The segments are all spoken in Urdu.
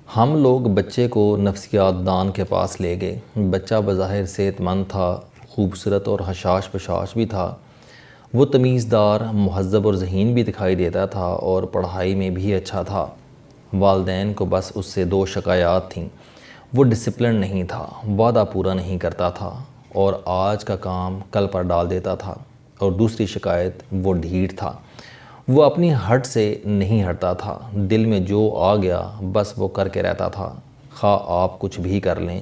ہم لوگ بچے کو نفسیات دان کے پاس لے گئے۔ بچہ بظاہر صحت مند تھا، خوبصورت اور حشاش بشاش بھی تھا۔ وہ تمیزدار، مہذب اور ذہین بھی دکھائی دیتا تھا اور پڑھائی میں بھی اچھا تھا۔ والدین کو بس اس سے دو شکایات تھیں۔ وہ ڈسپلن نہیں تھا، وعدہ پورا نہیں کرتا تھا اور آج کا کام کل پر ڈال دیتا تھا، اور دوسری شکایت وہ ڈھیٹ تھا۔ وہ اپنی ہٹ سے نہیں ہٹتا تھا، دل میں جو آ گیا بس وہ کر کے رہتا تھا، خواہ آپ کچھ بھی کر لیں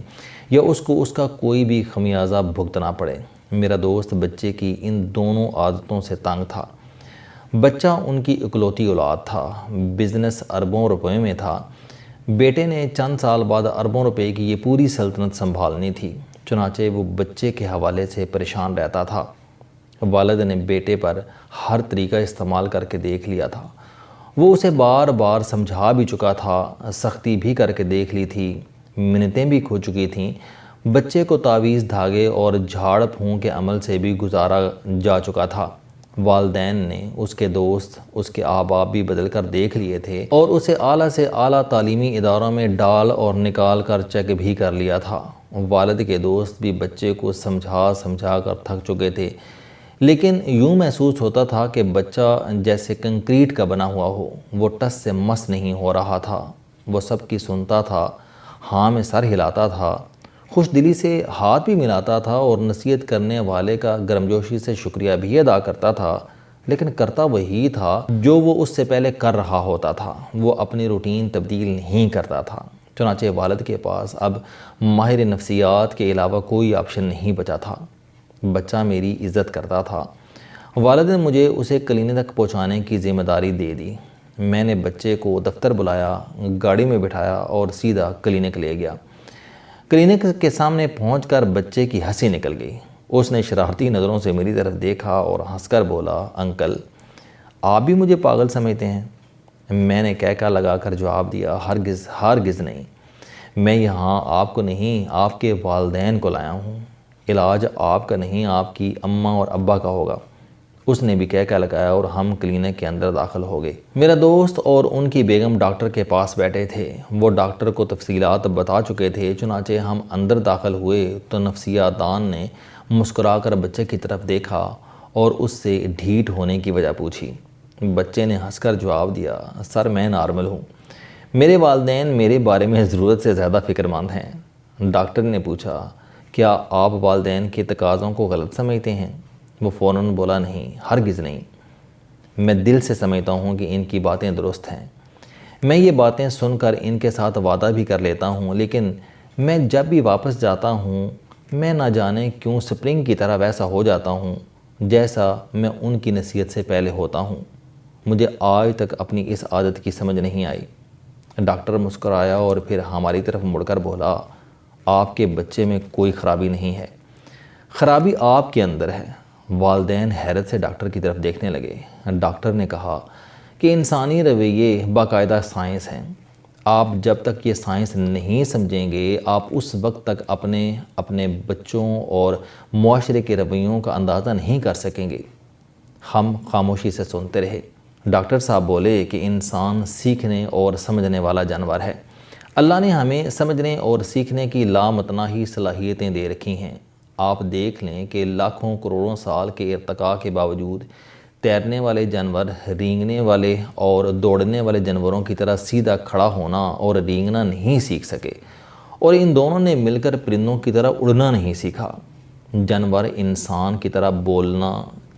یا اس کو اس کا کوئی بھی خمیازہ بھگتنا پڑے۔ میرا دوست بچے کی ان دونوں عادتوں سے تنگ تھا۔ بچہ ان کی اکلوتی اولاد تھا، بزنس اربوں روپے میں تھا۔ بیٹے نے چند سال بعد اربوں روپے کی یہ پوری سلطنت سنبھالنی تھی، چنانچہ وہ بچے کے حوالے سے پریشان رہتا تھا۔ والد نے بیٹے پر ہر طریقہ استعمال کر کے دیکھ لیا تھا۔ وہ اسے بار بار سمجھا بھی چکا تھا، سختی بھی کر کے دیکھ لی تھی، منتیں بھی کھو چکی تھیں۔ بچے کو تعویذ دھاگے اور جھاڑ پھونک کے عمل سے بھی گزارا جا چکا تھا۔ والدین نے اس کے دوست، اس کے احباب بھی بدل کر دیکھ لیے تھے اور اسے اعلیٰ سے اعلیٰ تعلیمی اداروں میں ڈال اور نکال کر چیک بھی کر لیا تھا۔ والد کے دوست بھی بچے کو سمجھا کر تھک چکے تھے، لیکن یوں محسوس ہوتا تھا کہ بچہ جیسے کنکریٹ کا بنا ہوا ہو، وہ ٹس سے مس نہیں ہو رہا تھا۔ وہ سب کی سنتا تھا، ہاں میں سر ہلاتا تھا، خوش دلی سے ہاتھ بھی ملاتا تھا اور نصیحت کرنے والے کا گرمجوشی سے شکریہ بھی ادا کرتا تھا، لیکن کرتا وہی تھا جو وہ اس سے پہلے کر رہا ہوتا تھا۔ وہ اپنی روٹین تبدیل نہیں کرتا تھا۔ چنانچہ والد کے پاس اب ماہر نفسیات کے علاوہ کوئی آپشن نہیں بچا تھا۔ بچہ میری عزت کرتا تھا۔ والد نے مجھے اسے کلینک تک پہنچانے کی ذمہ داری دے دی۔ میں نے بچے کو دفتر بلایا، گاڑی میں بٹھایا اور سیدھا کلینک لے گیا۔ کلینک کے سامنے پہنچ کر بچے کی ہنسی نکل گئی۔ اس نے شرارتی نظروں سے میری طرف دیکھا اور ہنس کر بولا، انکل آپ بھی مجھے پاگل سمجھتے ہیں؟ میں نے کہکا لگا کر جواب دیا، ہرگز نہیں، میں یہاں آپ کو نہیں آپ کے والدین کو لایا ہوں۔ علاج آپ کا نہیں آپ کی اماں اور ابا کا ہوگا۔ اس نے بھی کہکا لگایا اور ہم کلینک کے اندر داخل ہو گئے۔ میرا دوست اور ان کی بیگم ڈاکٹر کے پاس بیٹھے تھے۔ وہ ڈاکٹر کو تفصیلات بتا چکے تھے۔ چنانچہ ہم اندر داخل ہوئے تو نفسیات دان نے مسکرا کر بچے کی طرف دیکھا اور اس سے ڈھیٹ ہونے کی وجہ پوچھی۔ بچے نے ہنس کر جواب دیا، سر میں نارمل ہوں، میرے والدین میرے بارے میں ضرورت سے زیادہ فکر مند ہیں۔ ڈاکٹر نے پوچھا، کیا آپ والدین کے تقاضوں کو غلط سمجھتے ہیں؟ وہ فوراً بولا، نہیں، ہرگز نہیں، میں دل سے سمجھتا ہوں کہ ان کی باتیں درست ہیں۔ میں یہ باتیں سن کر ان کے ساتھ وعدہ بھی کر لیتا ہوں، لیکن میں جب بھی واپس جاتا ہوں میں نہ جانے کیوں سپرنگ کی طرح ویسا ہو جاتا ہوں جیسا میں ان کی نصیحت سے پہلے ہوتا ہوں۔ مجھے آج تک اپنی اس عادت کی سمجھ نہیں آئی۔ ڈاکٹر مسکرایا اور پھر ہماری طرف مڑ کر بولا، آپ کے بچے میں کوئی خرابی نہیں ہے، خرابی آپ کے اندر ہے۔ والدین حیرت سے ڈاکٹر کی طرف دیکھنے لگے۔ ڈاکٹر نے کہا کہ انسانی رویے باقاعدہ سائنس ہیں، آپ جب تک یہ سائنس نہیں سمجھیں گے آپ اس وقت تک اپنے بچوں اور معاشرے کے رویوں کا اندازہ نہیں کر سکیں گے۔ ہم خاموشی سے سنتے رہے۔ ڈاکٹر صاحب بولے کہ انسان سیکھنے اور سمجھنے والا جانور ہے۔ اللہ نے ہمیں سمجھنے اور سیکھنے کی لامتناہی صلاحیتیں دے رکھی ہیں۔ آپ دیکھ لیں کہ لاکھوں کروڑوں سال کے ارتقاء کے باوجود تیرنے والے جانور رینگنے والے اور دوڑنے والے جانوروں کی طرح سیدھا کھڑا ہونا اور رینگنا نہیں سیکھ سکے، اور ان دونوں نے مل کر پرندوں کی طرح اڑنا نہیں سیکھا۔ جانور انسان کی طرح بولنا،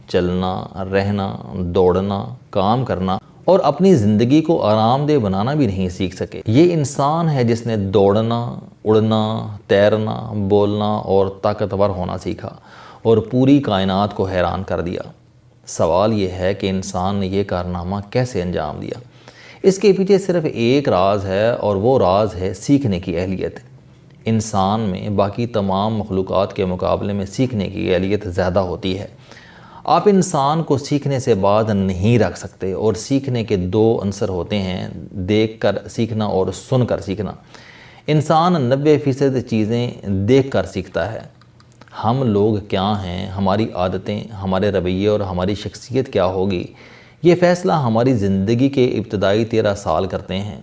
چلنا، رہنا، دوڑنا، کام کرنا اور اپنی زندگی کو آرام دہ بنانا بھی نہیں سیکھ سکے۔ یہ انسان ہے جس نے دوڑنا، اڑنا، تیرنا، بولنا اور طاقتور ہونا سیکھا اور پوری کائنات کو حیران کر دیا۔ سوال یہ ہے کہ انسان نے یہ کارنامہ کیسے انجام دیا؟ اس کے پیچھے صرف ایک راز ہے اور وہ راز ہے سیکھنے کی اہلیت۔ انسان میں باقی تمام مخلوقات کے مقابلے میں سیکھنے کی اہلیت زیادہ ہوتی ہے۔ آپ انسان کو سیکھنے سے بعد نہیں رکھ سکتے، اور سیکھنے کے دو عنصر ہوتے ہیں، دیکھ کر سیکھنا اور سن کر سیکھنا۔ انسان 90% چیزیں دیکھ کر سیکھتا ہے۔ ہم لوگ کیا ہیں، ہماری عادتیں، ہمارے رویے اور ہماری شخصیت کیا ہوگی، یہ فیصلہ ہماری زندگی کے ابتدائی 13 سال کرتے ہیں۔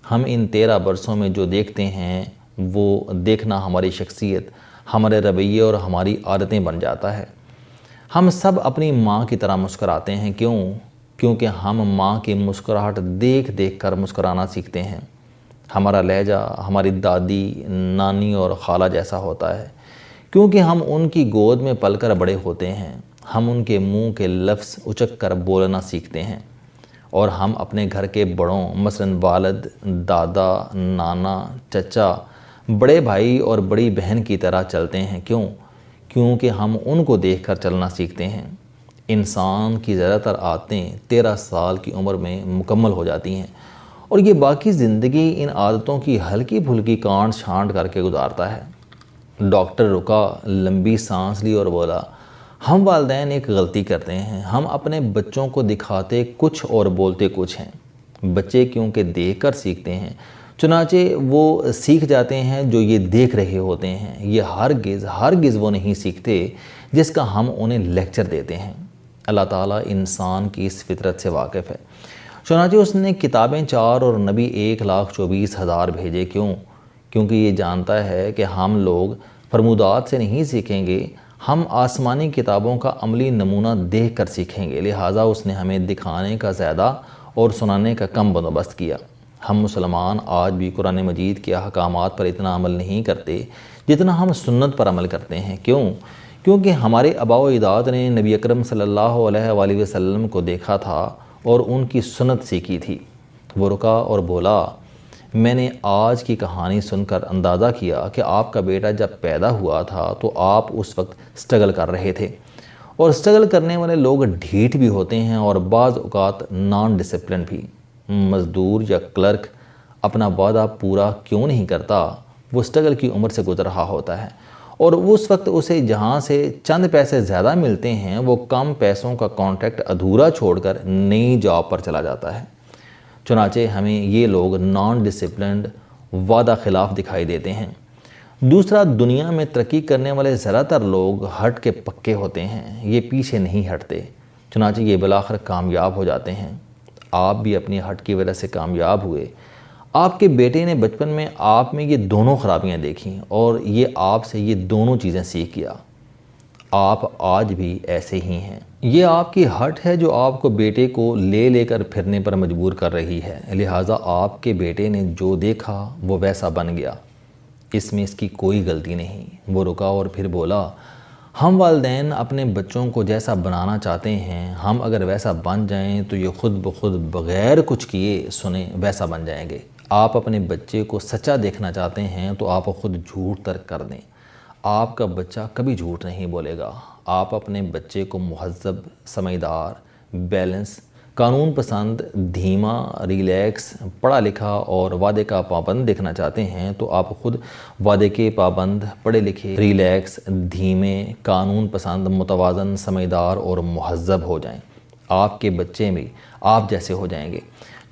ہم ان 13 برسوں میں جو دیکھتے ہیں وہ دیکھنا ہماری شخصیت، ہمارے رویے اور ہماری عادتیں بن جاتا ہے۔ ہم سب اپنی ماں کی طرح مسکراتے ہیں، کیونکہ ہم ماں کی مسکراہٹ دیکھ دیکھ کر مسکرانا سیکھتے ہیں۔ ہمارا لہجہ ہماری دادی، نانی اور خالہ جیسا ہوتا ہے، کیونکہ ہم ان کی گود میں پل کر بڑے ہوتے ہیں۔ ہم ان کے منہ کے لفظ اچک کر بولنا سیکھتے ہیں، اور ہم اپنے گھر کے بڑوں مثلاً والد، دادا، نانا، چچا، بڑے بھائی اور بڑی بہن کی طرح چلتے ہیں۔ کیونکہ ہم ان کو دیکھ کر چلنا سیکھتے ہیں۔ انسان کی زیادہ تر عادتیں 13 سال کی عمر میں مکمل ہو جاتی ہیں، اور یہ باقی زندگی ان عادتوں کی ہلکی پھلکی کانٹ چھانٹ کر کے گزارتا ہے۔ ڈاکٹر رکا، لمبی سانس لی اور بولا، ہم والدین ایک غلطی کرتے ہیں، ہم اپنے بچوں کو دکھاتے کچھ اور بولتے کچھ ہیں۔ بچے کیونکہ دیکھ کر سیکھتے ہیں، چنانچہ وہ سیکھ جاتے ہیں جو یہ دیکھ رہے ہوتے ہیں۔ یہ ہرگز وہ نہیں سیکھتے جس کا ہم انہیں لیکچر دیتے ہیں۔ اللہ تعالیٰ انسان کی اس فطرت سے واقف ہے، چنانچہ اس نے کتابیں 4 اور نبی 1,24,000 بھیجے۔ کیونکہ یہ جانتا ہے کہ ہم لوگ فرمودات سے نہیں سیکھیں گے، ہم آسمانی کتابوں کا عملی نمونہ دیکھ کر سیکھیں گے، لہٰذا اس نے ہمیں دکھانے کا زیادہ اور سنانے کا کم بندوبست کیا۔ ہم مسلمان آج بھی قرآن مجید کے احکامات پر اتنا عمل نہیں کرتے جتنا ہم سنت پر عمل کرتے ہیں۔ کیونکہ ہمارے آباء و اجداد نے نبی اکرم صلی اللہ علیہ وآلہ وسلم کو دیکھا تھا اور ان کی سنت سیکھی تھی۔ وہ رکا اور بولا، میں نے آج کی کہانی سن کر اندازہ کیا کہ آپ کا بیٹا جب پیدا ہوا تھا تو آپ اس وقت سٹرگل کر رہے تھے، اور سٹرگل کرنے والے لوگ ڈھیٹ بھی ہوتے ہیں اور بعض اوقات نان ڈسپلن بھی۔ مزدور یا کلرک اپنا وعدہ پورا کیوں نہیں کرتا؟ وہ سٹرگل کی عمر سے گزر رہا ہوتا ہے، اور اس وقت اسے جہاں سے چند پیسے زیادہ ملتے ہیں وہ کم پیسوں کا کانٹریکٹ ادھورا چھوڑ کر نئی جاب پر چلا جاتا ہے۔ چنانچہ ہمیں یہ لوگ نان ڈسپلنڈ، وعدہ خلاف دکھائی دیتے ہیں۔ دوسرا، دنیا میں ترقی کرنے والے زیادہ تر لوگ ہٹ کے پکے ہوتے ہیں، یہ پیچھے نہیں ہٹتے، چنانچہ یہ بالآخر کامیاب ہو جاتے ہیں۔ آپ بھی اپنی ہٹ کی وجہ سے کامیاب ہوئے۔ آپ کے بیٹے نے بچپن میں آپ میں یہ دونوں خرابیاں دیکھیں اور یہ آپ سے یہ دونوں چیزیں سیکھ گیا۔ آپ آج بھی ایسے ہی ہیں۔ یہ آپ کی ہٹ ہے جو آپ کو بیٹے کو لے کر پھرنے پر مجبور کر رہی ہے، لہٰذا آپ کے بیٹے نے جو دیکھا وہ ویسا بن گیا، اس میں اس کی کوئی غلطی نہیں۔ وہ رکا اور پھر بولا، ہم والدین اپنے بچوں کو جیسا بنانا چاہتے ہیں، ہم اگر ویسا بن جائیں تو یہ خود بخود بغیر کچھ کیے سنے ویسا بن جائیں گے۔ آپ اپنے بچے کو سچا دیکھنا چاہتے ہیں تو آپ خود جھوٹ ترک کر دیں۔ آپ کا بچہ کبھی جھوٹ نہیں بولے گا۔ آپ اپنے بچے کو مہذب، سمجھدار، بیلنس، قانون پسند، دھیما، ریلیکس، پڑھا لکھا اور وعدے کا پابند دیکھنا چاہتے ہیں تو آپ خود وعدے کے پابند، پڑھے لکھے، ریلیکس، دھیمے، قانون پسند، متوازن، سمجھدار اور مہذب ہو جائیں۔ آپ کے بچے بھی آپ جیسے ہو جائیں گے۔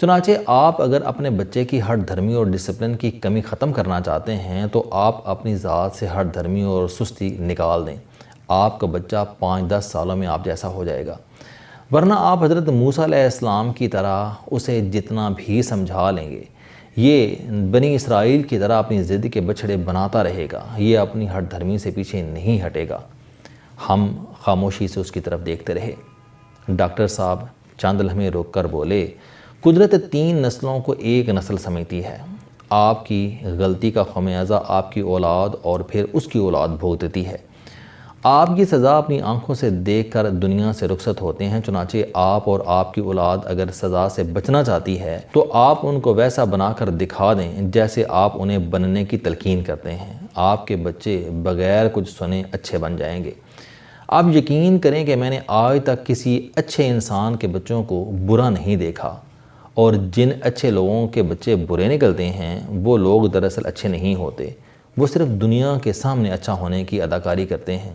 چنانچہ آپ اگر اپنے بچے کی ہٹ دھرمی اور ڈسپلن کی کمی ختم کرنا چاہتے ہیں تو آپ اپنی ذات سے ہٹ دھرمی اور سستی نکال دیں۔ آپ کا بچہ 5-10 سالوں میں آپ جیسا ہو جائے گا، ورنہ آپ حضرت موسیٰ علیہ السلام کی طرح اسے جتنا بھی سمجھا لیں گے، یہ بنی اسرائیل کی طرح اپنی ضد کے بچھڑے بناتا رہے گا، یہ اپنی ہٹ دھرمی سے پیچھے نہیں ہٹے گا۔ ہم خاموشی سے اس کی طرف دیکھتے رہے۔ ڈاکٹر صاحب چند لمحے رک کر بولے، قدرت 3 نسلوں کو ایک نسل سمجھتی ہے۔ آپ کی غلطی کا خمیازہ آپ کی اولاد اور پھر اس کی اولاد بھگتتی ہے۔ آپ کی سزا اپنی آنکھوں سے دیکھ کر دنیا سے رخصت ہوتے ہیں، چنانچہ آپ اور آپ کی اولاد اگر سزا سے بچنا چاہتی ہے تو آپ ان کو ویسا بنا کر دکھا دیں جیسے آپ انہیں بننے کی تلقین کرتے ہیں۔ آپ کے بچے بغیر کچھ سنے اچھے بن جائیں گے۔ آپ یقین کریں کہ میں نے آج تک کسی اچھے انسان کے بچوں کو برا نہیں دیکھا، اور جن اچھے لوگوں کے بچے برے نکلتے ہیں وہ لوگ دراصل اچھے نہیں ہوتے، وہ صرف دنیا کے سامنے اچھا ہونے کی اداکاری کرتے ہیں۔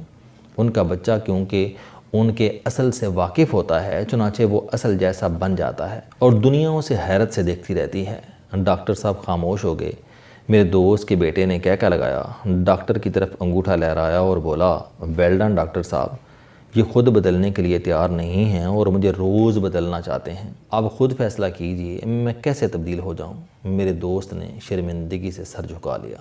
ان کا بچہ کیونکہ ان کے اصل سے واقف ہوتا ہے، چنانچہ وہ اصل جیسا بن جاتا ہے اور دنیا اسے حیرت سے دیکھتی رہتی ہے۔ ڈاکٹر صاحب خاموش ہو گئے۔ میرے دوست کے بیٹے نے کہہ لگایا، ڈاکٹر کی طرف انگوٹھا لہرایا اور بولا، ویل ڈن ڈاکٹر صاحب، یہ خود بدلنے کے لیے تیار نہیں ہیں اور مجھے روز بدلنا چاہتے ہیں۔ آپ خود فیصلہ کیجئے میں کیسے تبدیل ہو جاؤں۔ میرے دوست نے شرمندگی سے سر جھکا لیا۔